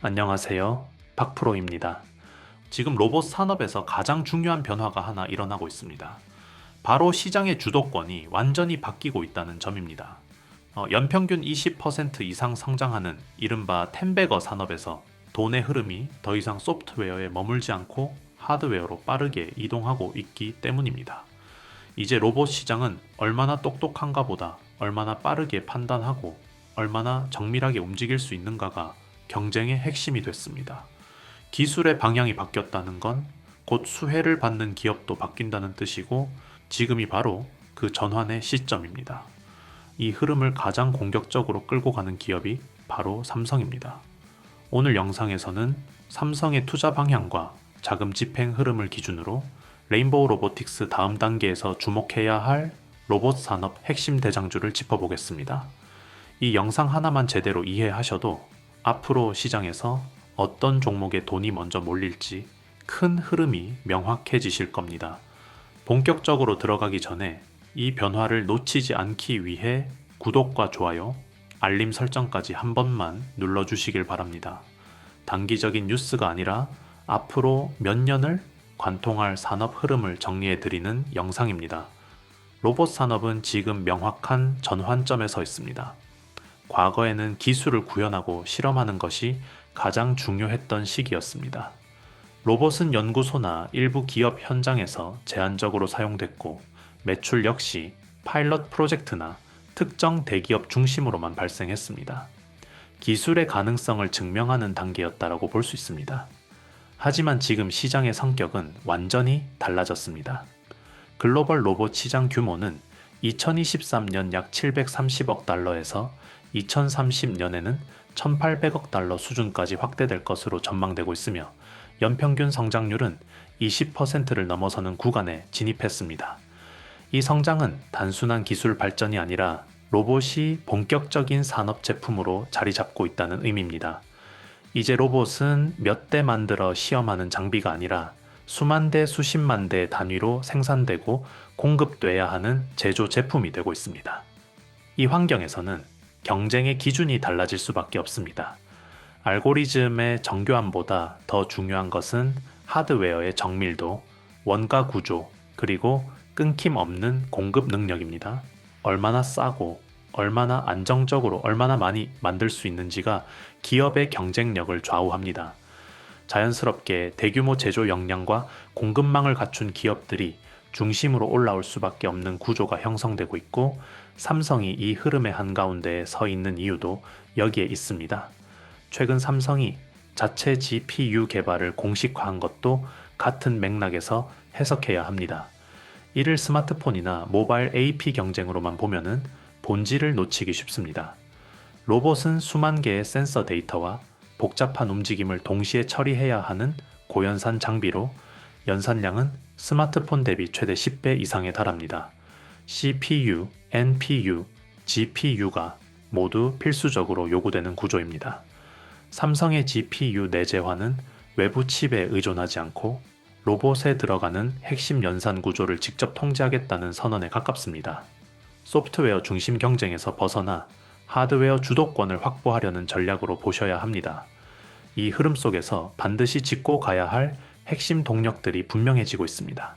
안녕하세요. 박프로입니다. 지금 로봇 산업에서 가장 중요한 변화가 하나 일어나고 있습니다. 바로 시장의 주도권이 완전히 바뀌고 있다는 점입니다. 연평균 20% 이상 성장하는 이른바 텐베거 산업에서 돈의 흐름이 더 이상 소프트웨어에 머물지 않고 하드웨어로 빠르게 이동하고 있기 때문입니다. 이제 로봇 시장은 얼마나 똑똑한가 보다 얼마나 빠르게 판단하고 얼마나 정밀하게 움직일 수 있는가가 경쟁의 핵심이 됐습니다. 기술의 방향이 바뀌었다는 건 곧 수혜를 받는 기업도 바뀐다는 뜻이고 지금이 바로 그 전환의 시점입니다. 이 흐름을 가장 공격적으로 끌고 가는 기업이 바로 삼성입니다. 오늘 영상에서는 삼성의 투자 방향과 자금 집행 흐름을 기준으로 레인보우 로보틱스 다음 단계에서 주목해야 할 로봇 산업 핵심 대장주를 짚어보겠습니다. 이 영상 하나만 제대로 이해하셔도 앞으로 시장에서 어떤 종목에 돈이 먼저 몰릴지 큰 흐름이 명확해지실 겁니다. 본격적으로 들어가기 전에 이 변화를 놓치지 않기 위해 구독과 좋아요, 알림 설정까지 한 번만 눌러주시길 바랍니다. 단기적인 뉴스가 아니라 앞으로 몇 년을 관통할 산업 흐름을 정리해드리는 영상입니다. 로봇 산업은 지금 명확한 전환점에 서 있습니다. 과거에는 기술을 구현하고 실험하는 것이 가장 중요했던 시기였습니다. 로봇은 연구소나 일부 기업 현장에서 제한적으로 사용됐고 매출 역시 파일럿 프로젝트나 특정 대기업 중심으로만 발생했습니다. 기술의 가능성을 증명하는 단계였다라고 볼 수 있습니다. 하지만 지금 시장의 성격은 완전히 달라졌습니다. 글로벌 로봇 시장 규모는 2023년 약 730억 달러에서 2030년에는 1,800억 달러 수준까지 확대될 것으로 전망되고 있으며 연평균 성장률은 20%를 넘어서는 구간에 진입했습니다. 이 성장은 단순한 기술 발전이 아니라 로봇이 본격적인 산업 제품으로 자리 잡고 있다는 의미입니다. 이제 로봇은 몇 대 만들어 시험하는 장비가 아니라 수만 대, 수십만 대 단위로 생산되고 공급돼야 하는 제조 제품이 되고 있습니다. 이 환경에서는 경쟁의 기준이 달라질 수밖에 없습니다. 알고리즘의 정교함보다 더 중요한 것은 하드웨어의 정밀도, 원가 구조, 그리고 끊김없는 공급 능력입니다. 얼마나 싸고, 얼마나 안정적으로, 얼마나 많이 만들 수 있는지가 기업의 경쟁력을 좌우합니다. 자연스럽게 대규모 제조 역량과 공급망을 갖춘 기업들이 중심으로 올라올 수밖에 없는 구조가 형성되고 있고 삼성이 이 흐름의 한가운데에 서 있는 이유도 여기에 있습니다. 최근 삼성이 자체 GPU 개발을 공식화한 것도 같은 맥락에서 해석해야 합니다. 이를 스마트폰이나 모바일 AP 경쟁으로만 보면은 본질을 놓치기 쉽습니다. 로봇은 수만 개의 센서 데이터와 복잡한 움직임을 동시에 처리해야 하는 고연산 장비로 연산량은 스마트폰 대비 최대 10배 이상에 달합니다. CPU, NPU, GPU가 모두 필수적으로 요구되는 구조입니다. 삼성의 GPU 내재화는 외부 칩에 의존하지 않고 로봇에 들어가는 핵심 연산 구조를 직접 통제하겠다는 선언에 가깝습니다. 소프트웨어 중심 경쟁에서 벗어나 하드웨어 주도권을 확보하려는 전략으로 보셔야 합니다. 이 흐름 속에서 반드시 짚고 가야 할 핵심 동력들이 분명해지고 있습니다.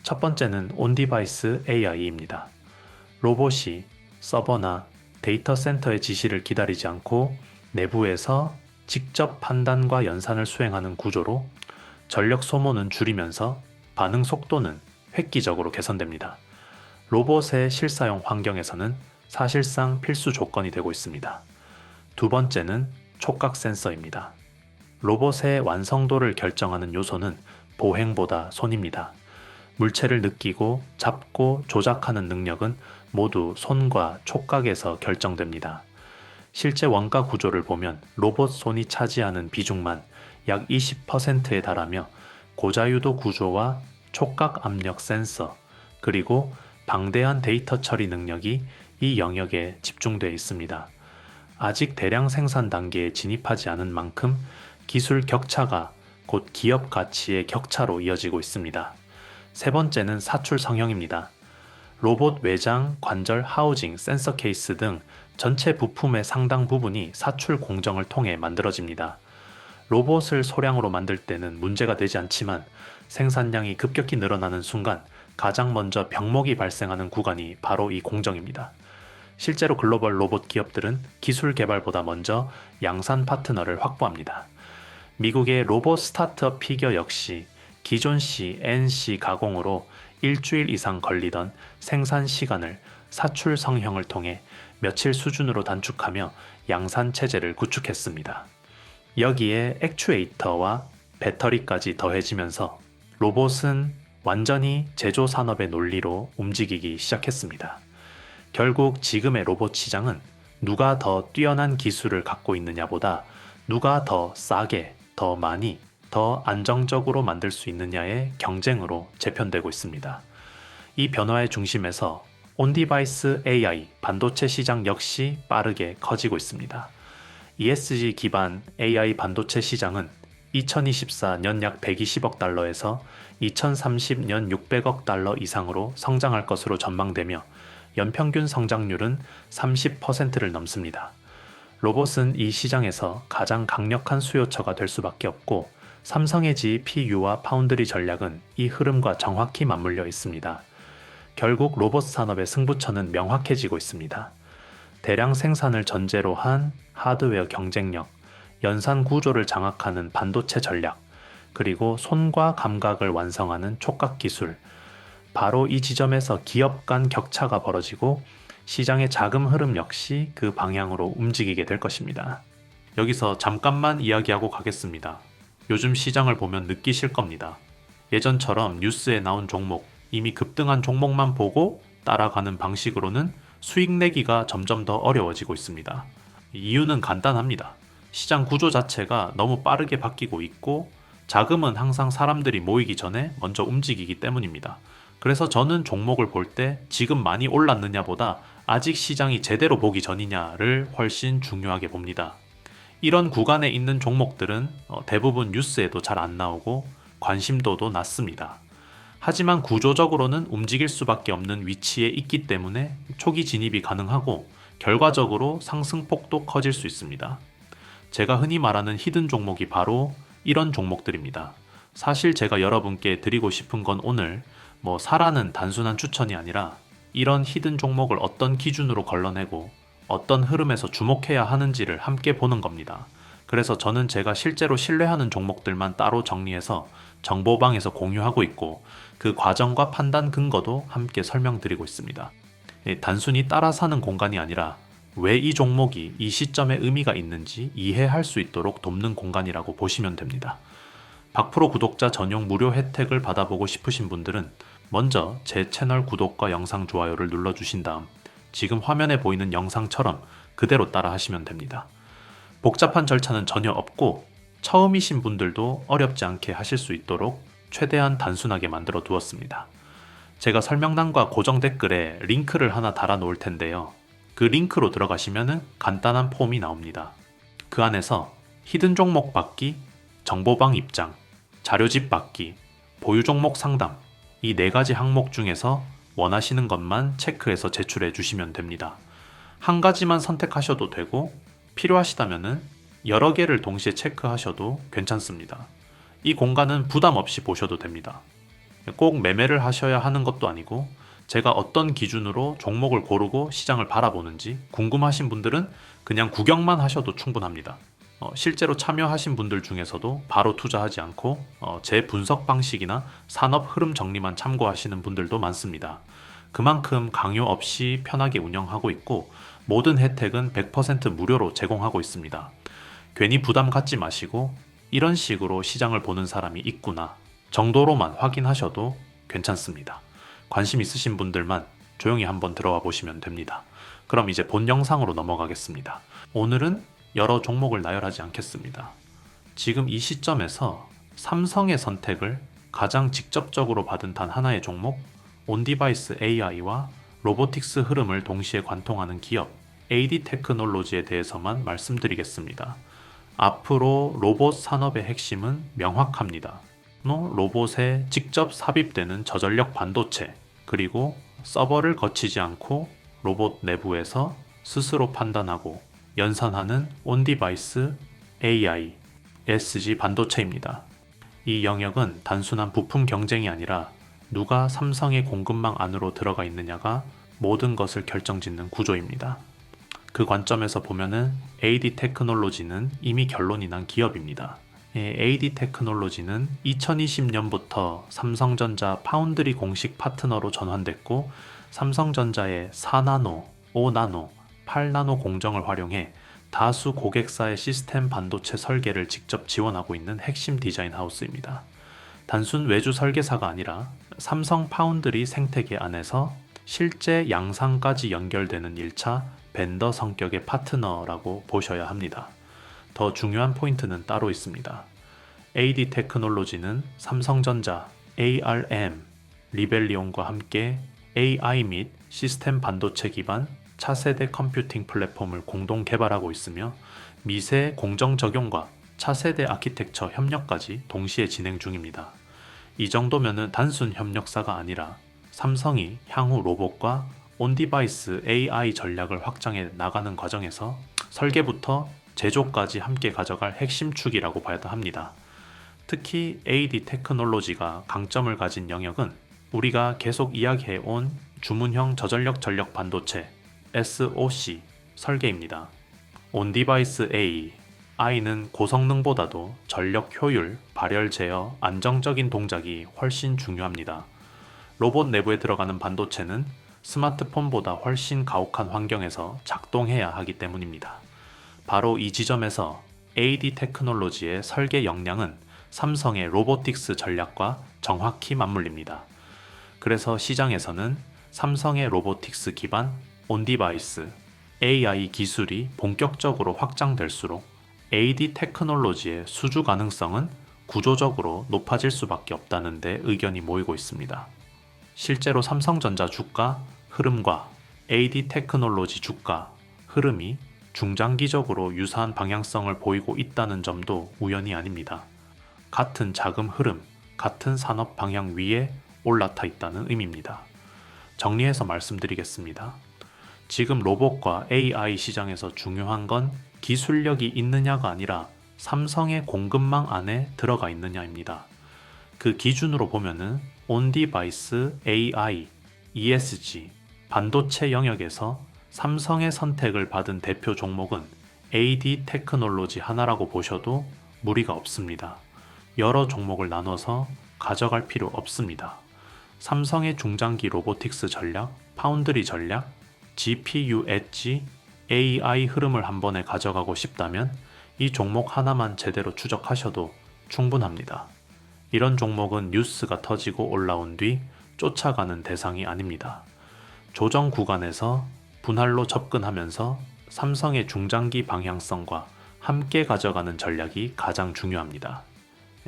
첫 번째는 온디바이스 AI입니다. 로봇이 서버나 데이터 센터의 지시를 기다리지 않고 내부에서 직접 판단과 연산을 수행하는 구조로 전력 소모는 줄이면서 반응 속도는 획기적으로 개선됩니다. 로봇의 실사용 환경에서는 사실상 필수 조건이 되고 있습니다. 두 번째는 촉각 센서입니다. 로봇의 완성도를 결정하는 요소는 보행보다 손입니다. 물체를 느끼고 잡고 조작하는 능력은 모두 손과 촉각에서 결정됩니다. 실제 원가 구조를 보면 로봇 손이 차지하는 비중만 약 20%에 달하며 고자유도 구조와 촉각 압력 센서, 그리고 방대한 데이터 처리 능력이 이 영역에 집중되어 있습니다. 아직 대량 생산 단계에 진입하지 않은 만큼 기술 격차가 곧 기업 가치의 격차로 이어지고 있습니다. 세 번째는 사출 성형입니다. 로봇 외장, 관절, 하우징, 센서 케이스 등 전체 부품의 상당 부분이 사출 공정을 통해 만들어집니다. 로봇을 소량으로 만들 때는 문제가 되지 않지만 생산량이 급격히 늘어나는 순간 가장 먼저 병목이 발생하는 구간이 바로 이 공정입니다. 실제로 글로벌 로봇 기업들은 기술 개발보다 먼저 양산 파트너를 확보합니다. 미국의 로봇 스타트업 피겨 역시 기존 CNC 가공으로 일주일 이상 걸리던 생산 시간을 사출 성형을 통해 며칠 수준으로 단축하며 양산 체제를 구축했습니다. 여기에 액추에이터와 배터리까지 더해지면서 로봇은 완전히 제조 산업의 논리로 움직이기 시작했습니다. 결국 지금의 로봇 시장은 누가 더 뛰어난 기술을 갖고 있느냐보다 누가 더 싸게, 더 많이, 더 안정적으로 만들 수 있느냐의 경쟁으로 재편되고 있습니다. 이 변화의 중심에서 온디바이스 AI 반도체 시장 역시 빠르게 커지고 있습니다. ESG 기반 AI 반도체 시장은 2024년 약 120억 달러에서 2030년 600억 달러 이상으로 성장할 것으로 전망되며 연평균 성장률은 30%를 넘습니다. 로봇은 이 시장에서 가장 강력한 수요처가 될 수밖에 없고 삼성의 GPU와 파운드리 전략은 이 흐름과 정확히 맞물려 있습니다. 결국 로봇 산업의 승부처는 명확해지고 있습니다. 대량 생산을 전제로 한 하드웨어 경쟁력, 연산 구조를 장악하는 반도체 전략, 그리고 손과 감각을 완성하는 촉각 기술. 바로 이 지점에서 기업 간 격차가 벌어지고 시장의 자금 흐름 역시 그 방향으로 움직이게 될 것입니다. 여기서 잠깐만 이야기하고 가겠습니다. 요즘 시장을 보면 느끼실 겁니다. 예전처럼 뉴스에 나온 종목, 이미 급등한 종목만 보고 따라가는 방식으로는 수익 내기가 점점 더 어려워지고 있습니다. 이유는 간단합니다. 시장 구조 자체가 너무 빠르게 바뀌고 있고 자금은 항상 사람들이 모이기 전에 먼저 움직이기 때문입니다. 그래서 저는 종목을 볼 때 지금 많이 올랐느냐보다 아직 시장이 제대로 보기 전이냐를 훨씬 중요하게 봅니다. 이런 구간에 있는 종목들은 대부분 뉴스에도 잘 안 나오고 관심도도 낮습니다. 하지만 구조적으로는 움직일 수밖에 없는 위치에 있기 때문에 초기 진입이 가능하고 결과적으로 상승폭도 커질 수 있습니다. 제가 흔히 말하는 히든 종목이 바로 이런 종목들입니다. 사실 제가 여러분께 드리고 싶은 건 오늘 사라는 단순한 추천이 아니라 이런 히든 종목을 어떤 기준으로 걸러내고 어떤 흐름에서 주목해야 하는지를 함께 보는 겁니다. 그래서 저는 제가 실제로 신뢰하는 종목들만 따로 정리해서 정보방에서 공유하고 있고 그 과정과 판단 근거도 함께 설명드리고 있습니다. 단순히 따라 사는 공간이 아니라 왜 이 종목이 이 시점에 의미가 있는지 이해할 수 있도록 돕는 공간이라고 보시면 됩니다. 박프로 구독자 전용 무료 혜택을 받아보고 싶으신 분들은 먼저 제 채널 구독과 영상 좋아요를 눌러주신 다음 지금 화면에 보이는 영상처럼 그대로 따라 하시면 됩니다. 복잡한 절차는 전혀 없고 처음이신 분들도 어렵지 않게 하실 수 있도록 최대한 단순하게 만들어 두었습니다. 제가 설명란과 고정 댓글에 링크를 하나 달아 놓을 텐데요. 그 링크로 들어가시면 간단한 폼이 나옵니다. 그 안에서 히든 종목 받기, 정보방 입장, 자료집 받기, 보유 종목 상담 이 4가지 항목 중에서 원하시는 것만 체크해서 제출해 주시면 됩니다. 한 가지만 선택하셔도 되고 필요하시다면 여러 개를 동시에 체크하셔도 괜찮습니다. 이 공간은 부담 없이 보셔도 됩니다. 꼭 매매를 하셔야 하는 것도 아니고 제가 어떤 기준으로 종목을 고르고 시장을 바라보는지 궁금하신 분들은 그냥 구경만 하셔도 충분합니다. 실제로 참여하신 분들 중에서도 바로 투자하지 않고 제 분석 방식이나 산업 흐름 정리만 참고하시는 분들도 많습니다. 그만큼 강요 없이 편하게 운영하고 있고 모든 혜택은 100% 무료로 제공하고 있습니다. 괜히 부담 갖지 마시고 이런 식으로 시장을 보는 사람이 있구나 정도로만 확인하셔도 괜찮습니다. 관심 있으신 분들만 조용히 한번 들어와 보시면 됩니다. 그럼 이제 본 영상으로 넘어가겠습니다. 오늘은 여러 종목을 나열하지 않겠습니다. 지금 이 시점에서 삼성의 선택을 가장 직접적으로 받은 단 하나의 종목, 온디바이스 AI와 로보틱스 흐름을 동시에 관통하는 기업, AD 테크놀로지에 대해서만 말씀드리겠습니다. 앞으로 로봇 산업의 핵심은 명확합니다. 로봇에 직접 삽입되는 저전력 반도체, 그리고 서버를 거치지 않고 로봇 내부에서 스스로 판단하고 연산하는 온디바이스 AI, ESG 반도체입니다. 이 영역은 단순한 부품 경쟁이 아니라 누가 삼성의 공급망 안으로 들어가 있느냐가 모든 것을 결정짓는 구조입니다. 그 관점에서 보면은 AD 테크놀로지는 이미 결론이 난 기업입니다. AD 테크놀로지는 2020년부터 삼성전자 파운드리 공식 파트너로 전환됐고 삼성전자의 4나노, 5나노, 8나노 공정을 활용해 다수 고객사의 시스템 반도체 설계를 직접 지원하고 있는 핵심 디자인 하우스입니다. 단순 외주 설계사가 아니라 삼성 파운드리 생태계 안에서 실제 양산까지 연결되는 1차 벤더 성격의 파트너라고 보셔야 합니다. 더 중요한 포인트는 따로 있습니다. AD 테크놀로지는 삼성전자, ARM, 리벨리온과 함께 AI 및 시스템 반도체 기반 차세대 컴퓨팅 플랫폼을 공동 개발하고 있으며 미세 공정 적용과 차세대 아키텍처 협력까지 동시에 진행 중입니다. 이 정도면은 단순 협력사가 아니라 삼성이 향후 로봇과 온디바이스 AI 전략을 확장해 나가는 과정에서 설계부터 제조까지 함께 가져갈 핵심 축이라고 봐야 합니다. 특히 AD 테크놀로지가 강점을 가진 영역은 우리가 계속 이야기해온 주문형 저전력 전력 반도체 SoC 설계입니다. 온디바이스 A, I는 고성능보다도 전력 효율, 발열 제어, 안정적인 동작이 훨씬 중요합니다. 로봇 내부에 들어가는 반도체는 스마트폰보다 훨씬 가혹한 환경에서 작동해야 하기 때문입니다. 바로 이 지점에서 AD 테크놀로지의 설계 역량은 삼성의 로보틱스 전략과 정확히 맞물립니다. 그래서 시장에서는 삼성의 로보틱스 기반 온디바이스, AI 기술이 본격적으로 확장될수록 AD 테크놀로지의 수주 가능성은 구조적으로 높아질 수밖에 없다는 데 의견이 모이고 있습니다. 실제로 삼성전자 주가 흐름과 AD 테크놀로지 주가 흐름이 중장기적으로 유사한 방향성을 보이고 있다는 점도 우연이 아닙니다. 같은 자금 흐름, 같은 산업 방향 위에 올라타 있다는 의미입니다. 정리해서 말씀드리겠습니다. 지금 로봇과 AI 시장에서 중요한 건 기술력이 있느냐가 아니라 삼성의 공급망 안에 들어가 있느냐입니다. 그 기준으로 보면은 온디바이스 AI, ESG, 반도체 영역에서 삼성의 선택을 받은 대표 종목은 AD 테크놀로지 하나라고 보셔도 무리가 없습니다. 여러 종목을 나눠서 가져갈 필요 없습니다. 삼성의 중장기 로보틱스 전략, 파운드리 전략, GPU 엣지, AI 흐름을 한 번에 가져가고 싶다면 이 종목 하나만 제대로 추적하셔도 충분합니다. 이런 종목은 뉴스가 터지고 올라온 뒤 쫓아가는 대상이 아닙니다. 조정 구간에서 분할로 접근하면서 삼성의 중장기 방향성과 함께 가져가는 전략이 가장 중요합니다.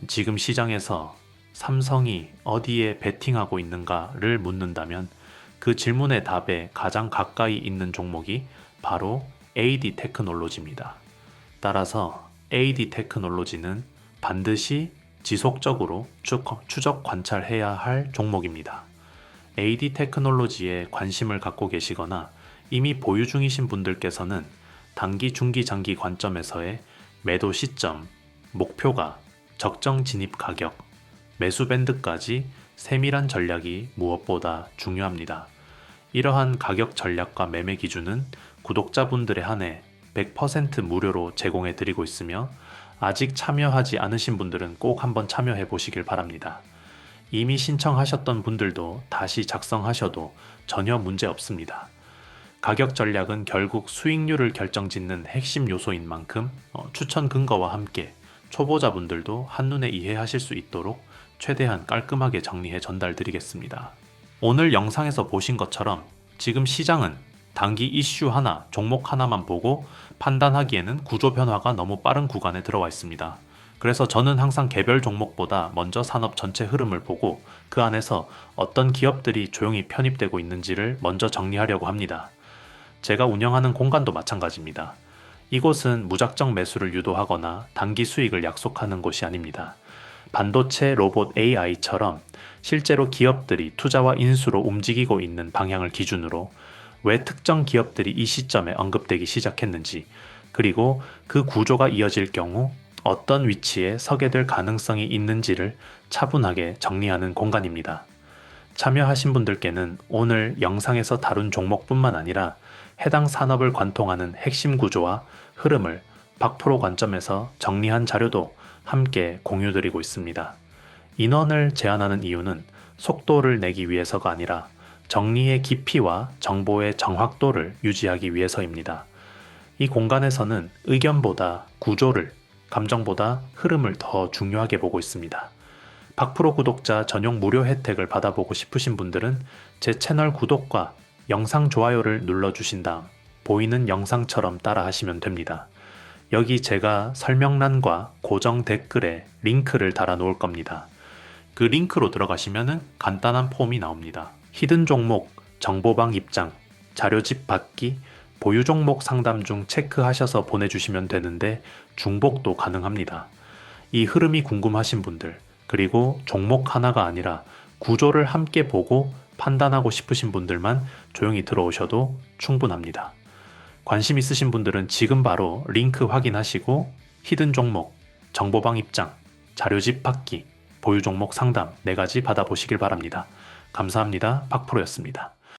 지금 시장에서 삼성이 어디에 베팅하고 있는가를 묻는다면 그 질문의 답에 가장 가까이 있는 종목이 바로 AD 테크놀로지입니다. 따라서 AD 테크놀로지는 반드시 지속적으로 추적 관찰해야 할 종목입니다. AD 테크놀로지에 관심을 갖고 계시거나 이미 보유 중이신 분들께서는 단기, 중기, 장기 관점에서의 매도 시점, 목표가, 적정 진입 가격, 매수 밴드까지 세밀한 전략이 무엇보다 중요합니다. 이러한 가격 전략과 매매 기준은 구독자분들에 한해 100% 무료로 제공해 드리고 있으며 아직 참여하지 않으신 분들은 꼭 한번 참여해 보시길 바랍니다. 이미 신청하셨던 분들도 다시 작성하셔도 전혀 문제 없습니다. 가격 전략은 결국 수익률을 결정짓는 핵심 요소인 만큼 추천 근거와 함께 초보자분들도 한눈에 이해하실 수 있도록 최대한 깔끔하게 정리해 전달드리겠습니다. 오늘 영상에서 보신 것처럼 지금 시장은 단기 이슈 하나, 종목 하나만 보고 판단하기에는 구조 변화가 너무 빠른 구간에 들어와 있습니다. 그래서 저는 항상 개별 종목보다 먼저 산업 전체 흐름을 보고 그 안에서 어떤 기업들이 조용히 편입되고 있는지를 먼저 정리하려고 합니다. 제가 운영하는 공간도 마찬가지입니다. 이곳은 무작정 매수를 유도하거나 단기 수익을 약속하는 곳이 아닙니다. 반도체, 로봇, AI처럼 실제로 기업들이 투자와 인수로 움직이고 있는 방향을 기준으로 왜 특정 기업들이 이 시점에 언급되기 시작했는지, 그리고 그 구조가 이어질 경우 어떤 위치에 서게 될 가능성이 있는지를 차분하게 정리하는 공간입니다. 참여하신 분들께는 오늘 영상에서 다룬 종목뿐만 아니라 해당 산업을 관통하는 핵심 구조와 흐름을 박프로 관점에서 정리한 자료도 함께 공유드리고 있습니다. 인원을 제한하는 이유는 속도를 내기 위해서가 아니라 정리의 깊이와 정보의 정확도를 유지하기 위해서입니다. 이 공간에서는 의견보다 구조를, 감정보다 흐름을 더 중요하게 보고 있습니다. 박프로 구독자 전용 무료 혜택을 받아보고 싶으신 분들은 제 채널 구독과 영상 좋아요를 눌러주신 다음 보이는 영상처럼 따라 하시면 됩니다. 여기 제가 설명란과 고정 댓글에 링크를 달아 놓을 겁니다. 그 링크로 들어가시면 간단한 폼이 나옵니다. 히든 종목, 정보방 입장, 자료집 받기, 보유 종목 상담 중 체크하셔서 보내주시면 되는데 중복도 가능합니다. 이 흐름이 궁금하신 분들, 그리고 종목 하나가 아니라 구조를 함께 보고 판단하고 싶으신 분들만 조용히 들어오셔도 충분합니다. 관심 있으신 분들은 지금 바로 링크 확인하시고 히든 종목, 정보방 입장, 자료집 받기, 보유 종목 상담 4가지 받아보시길 바랍니다. 감사합니다. 박프로였습니다.